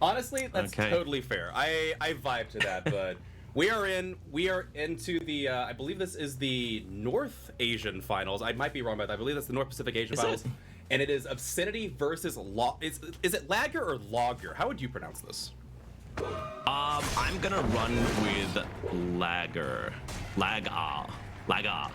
Honestly, that's totally fair. I vibe to that, but we are into the I believe this is the North Asian finals. I might be wrong about that. I believe that's the North Pacific Asian finals. And it is Obscenity versus is it LAGr or LAGr? How would you pronounce this? I'm gonna run with LAGr. LAGr.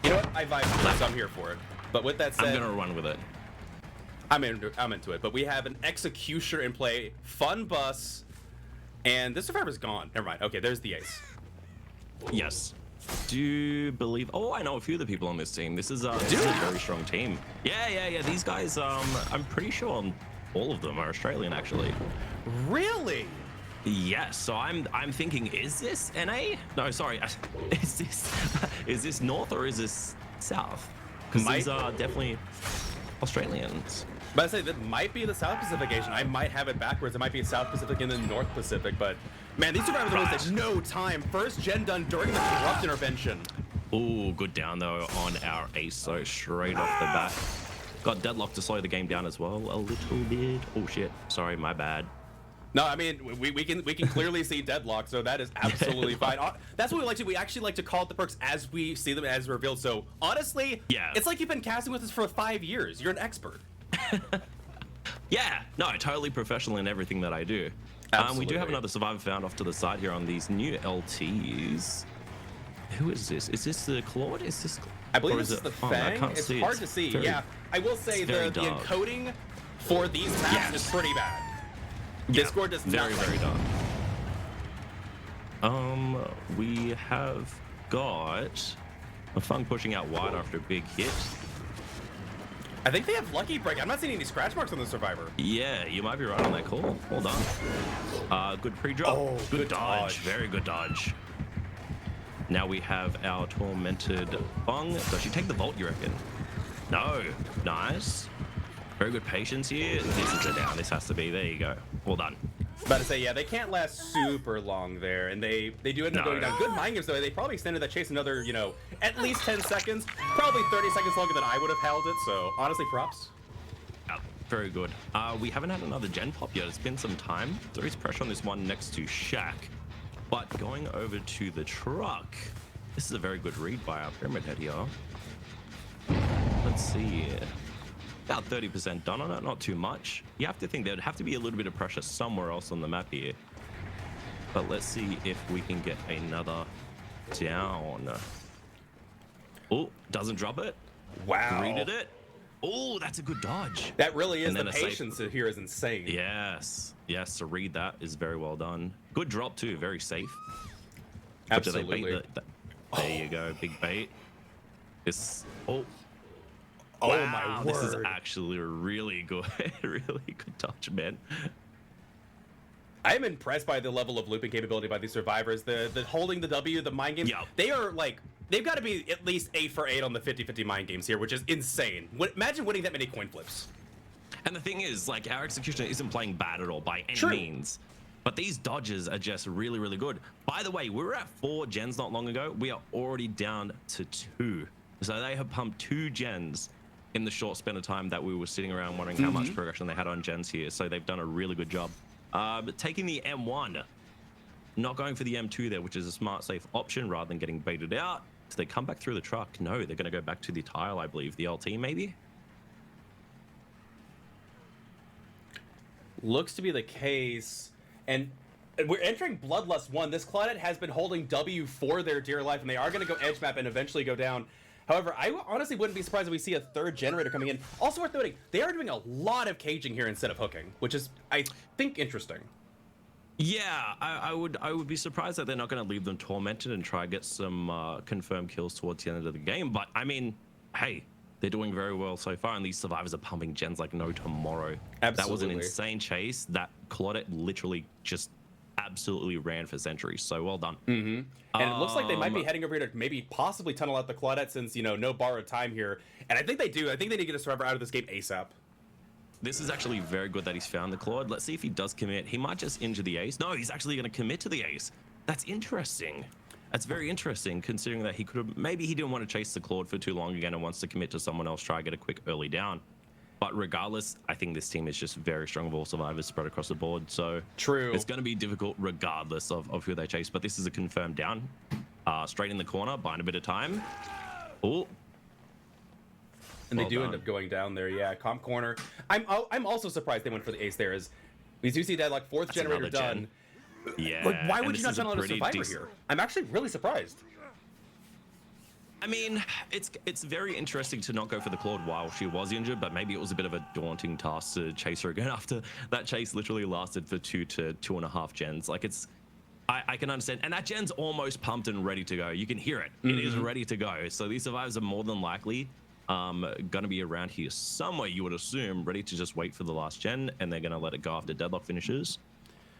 You know what? I vibe to this. I'm here for it. But with that said, I'm gonna run with it. I'm into it. But we have an Executioner in play, Fun Bus, and this Survivor's gone. Never mind. Okay, there's the ace. Yes. Do you believe? Oh, I know a few of the people on this team. This is a very strong team. Yeah. These guys, I'm pretty sure all of them are Australian, actually. Really? Yes. So I'm thinking, is this NA? No, sorry. Is this North or is this South? Because these are definitely Australians. But I say that might be the South Pacific Asian. I might have it backwards. It might be South Pacific and then North Pacific. But man, these Survivors are wasted no time. First gen done during the corrupt intervention. Ooh, good down though on our ace. So straight off the bat, got deadlock to slow the game down as well a little bit. Oh shit, sorry, my bad. No, I mean we can clearly see deadlock, so that is absolutely fine. That's what we like to. We actually like to call it the perks as we see them as revealed. So honestly, yeah, it's like you've been casting with us for 5 years. You're an expert. Yeah, no, totally professional in everything that I do. We do have another survivor found off to the side here on these new LTs. Who is this? Is this the Claude? Is this? I believe this is the Fang. It's hard to see. Yeah, I will say the encoding for these maps is pretty bad. Discord does not very dark. We have got a Fung pushing out wide after a big hit. I think they have Lucky Break. I'm not seeing any scratch marks on the Survivor. Yeah, you might be right on that call. Hold on. Good pre-drop. Oh, good dodge. Very good dodge. Now we have our tormented Fung. Does she take the vault, you reckon? No. Nice. Very good patience here. This is a down. This has to be. There you go. Well done. About to say, yeah, they can't last super long there, and they do end up going down. Good mind games though. They probably extended that chase another, you know, at least 10 seconds, probably 30 seconds longer than I would have held it. So honestly, props. Yeah, very good. We haven't had another gen pop yet. It's been some time. There is pressure on this one next to Shaq, but going over to the truck. This is a very good read by our pyramid head here. Let's see. About 30% done on it, not too much. You have to think there'd have to be a little bit of pressure somewhere else on the map here. But let's see if we can get another down. Oh, doesn't drop it. Wow. Readed it. Oh, that's a good dodge. That really is. The patience here is insane. Yes. Yes, to read that is very well done. Good drop too, very safe. Absolutely. There you go, big bait. Oh wow, my word. This is actually a really good, really good dodge, man. I am impressed by the level of looping capability by these survivors. The holding the W, the mind games, they are like, they've got to be at least 8 for 8 on the 50-50 mind games here, which is insane. Imagine winning that many coin flips. And the thing is, like, our executioner isn't playing bad at all by any means. But these dodges are just really, really good. By the way, we were at 4 gens not long ago. We are already down to 2. So they have pumped 2 gens in the short span of time that we were sitting around wondering how much progression they had on gens here. So they've done a really good job. But taking the M1, not going for the M2 there, which is a smart, safe option rather than getting baited out. So they come back through the truck. No, they're going to go back to the tile, I believe. The LT, maybe? Looks to be the case. And we're entering Bloodlust 1. This Claudette has been holding W for their dear life, and they are going to go edge map and eventually go down. However, I honestly wouldn't be surprised if we see a 3rd generator coming in. Also worth noting, they are doing a lot of caging here instead of hooking, which is, I think, interesting. Yeah, I would be surprised that they're not going to leave them tormented and try to get some confirmed kills towards the end of the game. But, I mean, hey, they're doing very well so far, and these survivors are pumping gens like no tomorrow. Absolutely. That was an insane chase. That Claudette literally just absolutely ran for centuries. So well done. And it looks like they might be heading over here to maybe possibly tunnel out the Claudette since, you know, no borrowed time here. And I think they do. I think they need to get a survivor out of this game ASAP. This is actually very good that he's found the Claude. Let's see if he does commit. He might just injure the ace. No, he's actually going to commit to the ace. That's interesting. That's very interesting, considering that he could have, maybe he didn't want to chase the Claude for too long again and wants to commit to someone else, try to get a quick early down. But regardless, I think this team is just very strong with all survivors spread across the board. So True. it's going to be difficult regardless of who they chase. But this is a confirmed down. Straight in the corner, buying a bit of time. Oh. And they do end up going down there. Yeah, comp corner. I'm also surprised they went for the ace there. As we do see Deadlock, fourth generator done. Yeah. Like, why would you not tunnel a survivor here? I'm actually really surprised. I mean, it's very interesting to not go for the Claude while she was injured, but maybe it was a bit of a daunting task to chase her again after that chase literally lasted for 2 to 2.5 gens. Like, I can understand. And that gen's almost pumped and ready to go. You can hear it. It is ready to go. So these survivors are more than likely going to be around here somewhere, you would assume, ready to just wait for the last gen, and they're going to let it go after Deadlock finishes.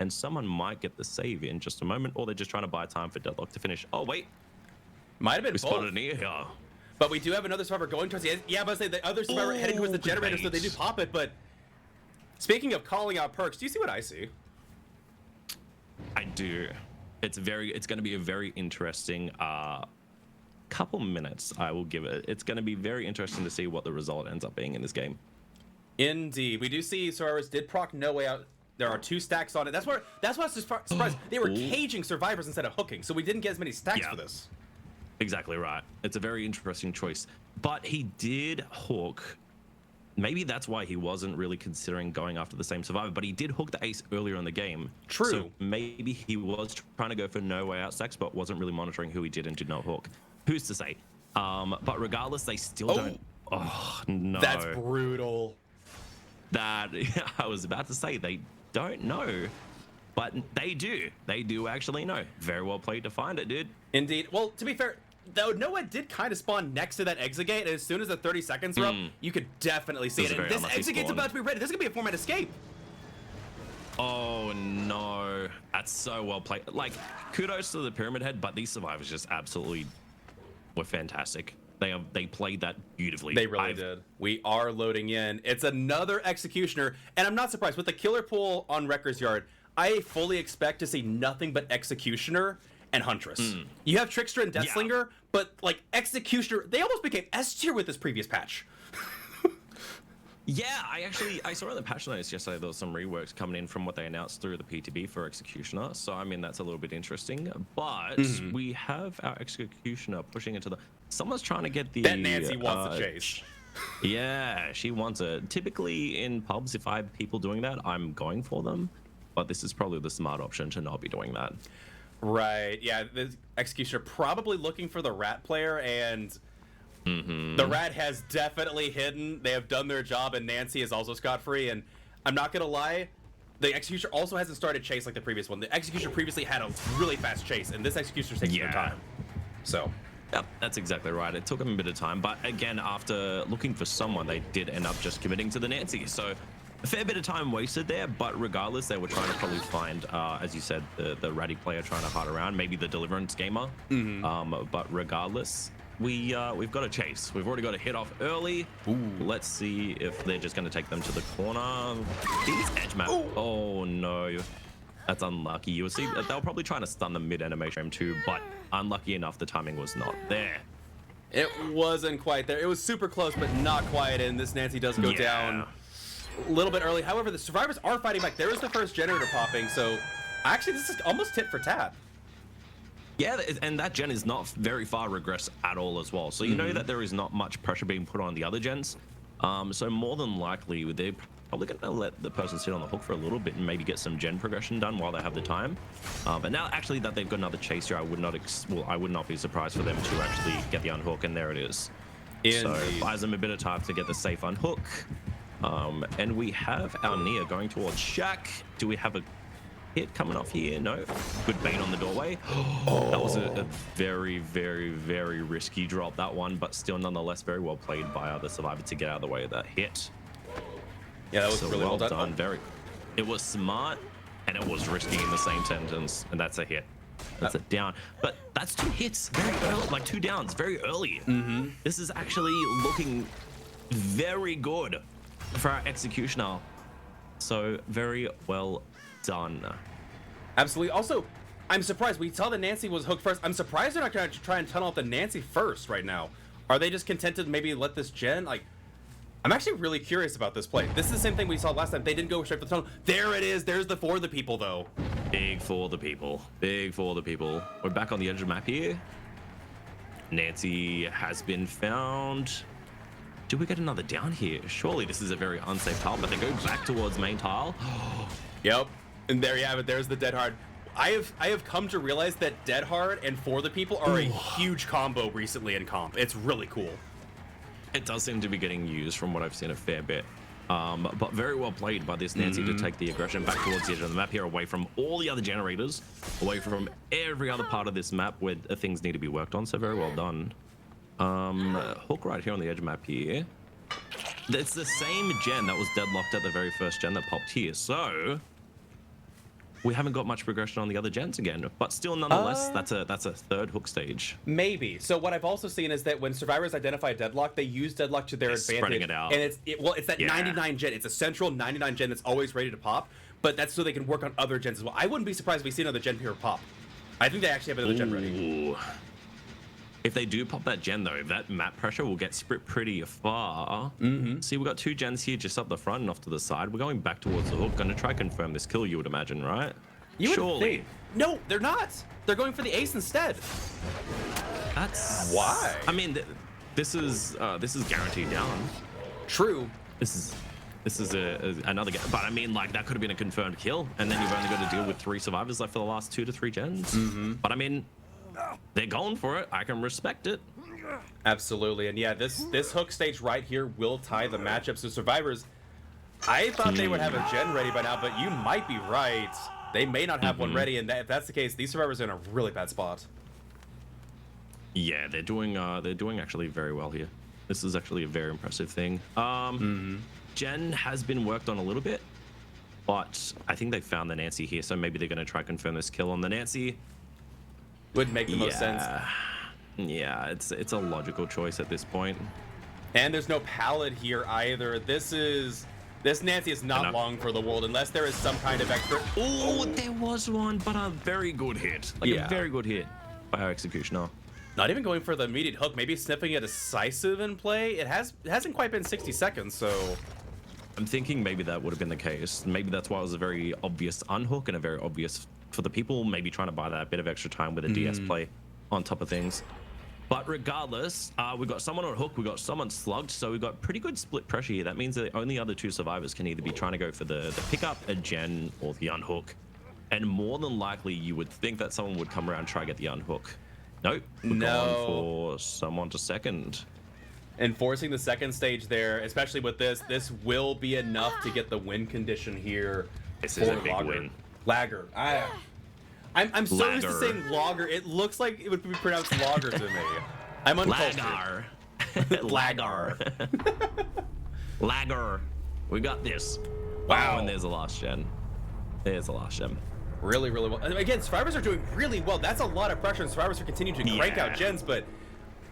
And someone might get the save in just a moment, or they're just trying to buy time for Deadlock to finish. Oh, wait. Might have been both. Spotted an ear here. But we do have another survivor going towards the end. Yeah, but I say the other survivor heading towards the generator, so they do pop it. But speaking of calling out perks, do you see what I see? I do. It's going to be a very interesting couple minutes. I will give it. It's going to be very interesting to see what the result ends up being in this game. Indeed, we do see survivors did proc No Way Out. There are 2 stacks on it. That's why I was surprised. They were caging survivors instead of hooking, so we didn't get as many stacks for this. Exactly right. It's a very interesting choice. But he did hook. Maybe that's why he wasn't really considering going after the same survivor, but he did hook the ace earlier in the game. True. So maybe he was trying to go for No Way Out stacks, but wasn't really monitoring who he did and did not hook. Who's to say? But regardless, they still don't. Oh, no. That's brutal. That, I was about to say, they don't know. But they do. They do actually know. Very well played to find it, dude. Indeed. Well, to be fair, though, Noah did kind of spawn next to that exit gate, and as soon as the 30 seconds are up, you could definitely see it. And this exit gate's about to be ready. This is going to be a 4-man escape. Oh, no. That's so well played. Like, kudos to the Pyramid Head, but these survivors just absolutely were fantastic. They played that beautifully. They really did. We are loading in. It's another Executioner, and I'm not surprised. With the killer pool on Wrecker's Yard, I fully expect to see nothing but Executioner and Huntress. You have Trickster and Deathslinger, but like Executioner, they almost became S tier with this previous patch. Yeah, I saw in the patch notes yesterday there was some reworks coming in from what they announced through the PTB for Executioner. So I mean that's a little bit interesting. But we have our Executioner pushing into the. Someone's trying to get the. That Nancy wants a chase. Yeah, she wants it. Typically in pubs, if I have people doing that, I'm going for them. But this is probably the smart option to not be doing that. Right. Yeah. The Executioner probably looking for the rat player, and the rat has definitely hidden. They have done their job, and Nancy is also scot-free. And I'm not gonna lie, the Executioner also hasn't started chase like the previous one. The Executioner previously had a really fast chase, and this Executioner's taking their time. So. Yep, that's exactly right. It took them a bit of time, but again, after looking for someone, they did end up just committing to the Nancy. So a fair bit of time wasted there, but regardless, they were trying to probably find, as you said, the ratty player trying to hard around, maybe the Deliverance gamer. But regardless, we've got a chase. We've already got a hit off early. Let's see if they're just going to take them to the corner. These edge map. Oh no. That's unlucky. You will see they were probably trying to stun the mid-animation too, but unlucky enough the timing was not there. It wasn't quite there. It was super close, but not quite in. This Nancy does go down a little bit early. However, the survivors are fighting back. There is the first generator popping, so actually this is almost tit for tat. Yeah, and that gen is not very far regressed at all as well. So you know that there is not much pressure being put on the other gens. So more than likely, they're probably going to let the person sit on the hook for a little bit and maybe get some gen progression done while they have the time. But now, actually, that they've got another chaser, I would not be surprised for them to actually get the unhook, and there it is. So buys them a bit of time to get the safe unhook. And we have our Nia going towards Shaq. Do we have a hit coming off here? No. Good bait on the doorway. That was a very, very, very risky drop, that one, but still nonetheless very well played by the survivor to get out of the way of that hit. Yeah, that was really well done. It was smart and it was risky in the same sentence, and that's a hit. That's a down. But that's 2 hits very early, like 2 downs very early. This is actually looking very good for our Executioner. So very well done. Absolutely. Also, I'm surprised. We saw that Nancy was hooked first. I'm surprised they're not going to try and tunnel up the Nancy first right now. Are they just content to maybe let this gen, like, I'm actually really curious about this play. This is the same thing we saw last time. They didn't go straight for the tunnel. There it is. There's the for the people, though. Big for the people. Big for the people. We're back on the edge of the map here. Nancy has been found. Do we get another down here? Surely this is a very unsafe tile, but they go back towards main tile. Yep. And there you have it. There's the Dead Hard. I have come to realize that Dead Hard and For the People are a huge combo recently in comp. It's really cool. It does seem to be getting used from what I've seen a fair bit. But very well played by this Nancy to take the aggression back towards the edge of the map here, away from all the other generators, away from every other part of this map where things need to be worked on. So very well done. Hook right here on the edge of the map here. It's the same gen that was deadlocked at the very first gen that popped here. So we haven't got much progression on the other gens again, but still nonetheless, that's a third hook stage. Maybe. So what I've also seen is that when survivors identify deadlock, they use deadlock to their advantage. Spreading it out. And it's that 99 gen. It's a central 99 gen that's always ready to pop, but that's so they can work on other gens as well. I wouldn't be surprised if we see another gen here pop. I think they actually have another gen ready. If they do pop that gen though, that map pressure will get split pretty far. See, we've got two gens here just up the front and off to the side. We're going back towards the hook. Gonna try confirm this kill, you would imagine, right? You Surely. would think. No, they're not. They're going for the ace instead. That's why. I mean, this is guaranteed down. True. This is another game, but I mean, like, that could have been a confirmed kill, and then you've only got to deal with 3 survivors left for the last 2 to 3 gens. But I mean, they're going for it. I can respect it. Absolutely. And yeah, this hook stage right here will tie the matchup. So survivors, I thought they would have a gen ready by now, but you might be right. They may not have one ready, and if that's the case, these survivors are in a really bad spot. Yeah, they're doing actually very well here. This is actually a very impressive thing. Gen has been worked on a little bit, but I think they found the Nancy here, so maybe they're going to try confirm this kill on the Nancy. Would make the most sense. Yeah, it's a logical choice at this point. And there's no pallet here either. This Nancy is not long for the world unless there is some kind of extra. Oh, there was one, but a very good hit. Like a very good hit by our executioner. Not even going for the immediate hook, maybe sniffing a decisive in play. It hasn't quite been 60 seconds, so I'm thinking maybe that would have been the case. Maybe that's why it was a very obvious unhook and a very obvious for the people maybe trying to buy that bit of extra time with a DS play on top of things. But regardless, we've got someone on hook, we've got someone slugged, so we've got pretty good split pressure here. That means the only other 2 survivors can either be trying to go for the pickup, a gen, or the unhook. And more than likely, you would think that someone would come around and try to get the unhook. Nope, we're going for someone to second. Enforcing the second stage there, especially with this will be enough to get the win condition here. This is a big win. LAGr. I'm so used to saying LAGr. It looks like it would be pronounced LAGr to me. I'm uncultured. LAGr. LAGr. We got this. Wow. And there's a last gen. There's a last gen. Really, really well. And again, survivors are doing really well. That's a lot of pressure, and survivors are continuing to crank out gens, but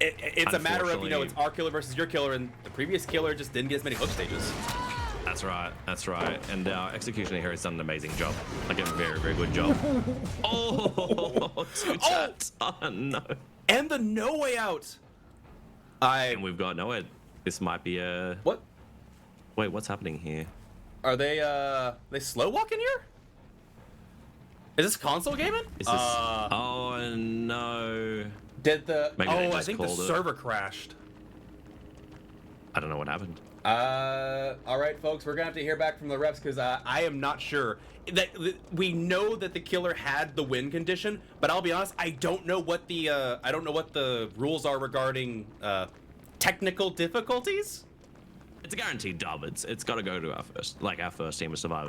it's a matter of, it's our killer versus your killer, and the previous killer just didn't get as many hook stages. That's right. That's right. And our executioner here has done an amazing job. Like a very, very good job. Oh, 2 taps. Oh, no. And the no way out. And we've got no way. This might be a... What? Wait, what's happening here? Are they slow walking here? Is this console gaming? Is this... oh, no. Did the... Maybe I think the server crashed. I don't know what happened. All right, folks, we're gonna have to hear back from the refs because I am not sure. We know that the killer had the win condition, but I'll be honest, I don't know what the rules are regarding technical difficulties. It's a guaranteed dub. It's got to go to our first team of survivors.